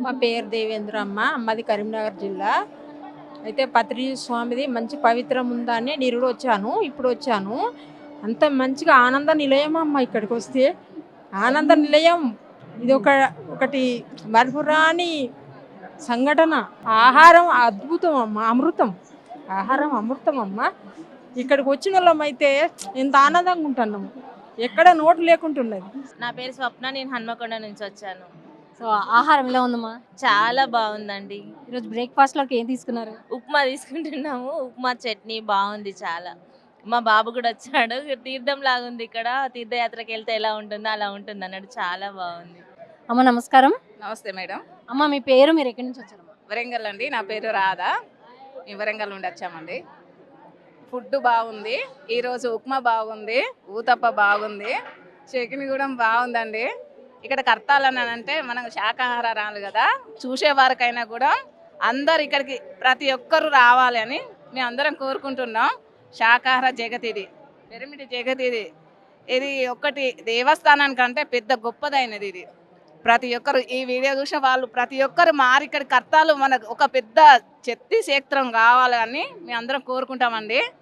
మా పేరు దేవేంద్రమ్మ. అమ్మది కరీంనగర్ జిల్లా. అయితే పత్రి స్వామిది మంచి పవిత్రం ఉందని నిరుడు వచ్చాను. ఇప్పుడు వచ్చాను. అంత మంచిగా ఆనంద నిలయం అమ్మ ఇక్కడికొస్తే. ఆనంద నిలయం. ఇది ఒకటి మరపురాని సంఘటన. ఆహారం అద్భుతం అమ్మ. అమృతం. ఆహారం అమృతం అమ్మ. ఇక్కడికి వచ్చినోళ్ళమైతే ఎంత ఆనందంగా ఉంటున్నాము. ఎక్కడ నోటు లేకుంటున్నది. నా పేరు స్వప్న. నేను హన్మకొండ నుంచి వచ్చాను. సో ఆహారం ఎలా ఉందమ్మా? చాలా బాగుందండి. ఈరోజు బ్రేక్ఫాస్ట్లోకి ఏం తీసుకున్నారు? ఉప్మా తీసుకుంటున్నాము. ఉప్మా చట్నీ బాగుంది చాలా. మా బాబు కూడా వచ్చాడు. తీర్థం లాగా ఉంది ఇక్కడ. తీర్థయాత్రకి వెళ్తే ఎలా ఉంటుందో అలా ఉంటుంది అన్నాడు. చాలా బాగుంది. అమ్మ నమస్కారం. నమస్తే మేడం. అమ్మ మీ పేరు, మీరు ఎక్కడి నుంచి వచ్చారమ్మా? వరంగల్ అండి. నా పేరు రాధా. మేము వరంగల్ నుండి వచ్చామండి. ఫుడ్ బాగుంది. ఈరోజు ఉప్మా బాగుంది, ఊతప్ప బాగుంది, చట్నీ కూడా బాగుందండి. ఇక్కడ కర్తాలని అంటే మనం శాకాహారాలు కదా, చూసేవారికైనా కూడా అందరు ఇక్కడికి ప్రతి ఒక్కరు రావాలి అని మేము అందరం కోరుకుంటున్నాం. శాకాహార జగత్ ఇది, పిరమిడ్ జగత్ ఇది. ఇది ఒక్కటి దేవస్థానానికంటే పెద్ద గొప్పదైనది ఇది. ప్రతి ఒక్కరు ఈ వీడియో చూసిన వాళ్ళు ప్రతి ఒక్కరు మారి ఇక్కడ కర్తాలు మనకు ఒక పెద్ద శక్తి క్షేత్రం కావాలని మేము అందరం కోరుకుంటామండి.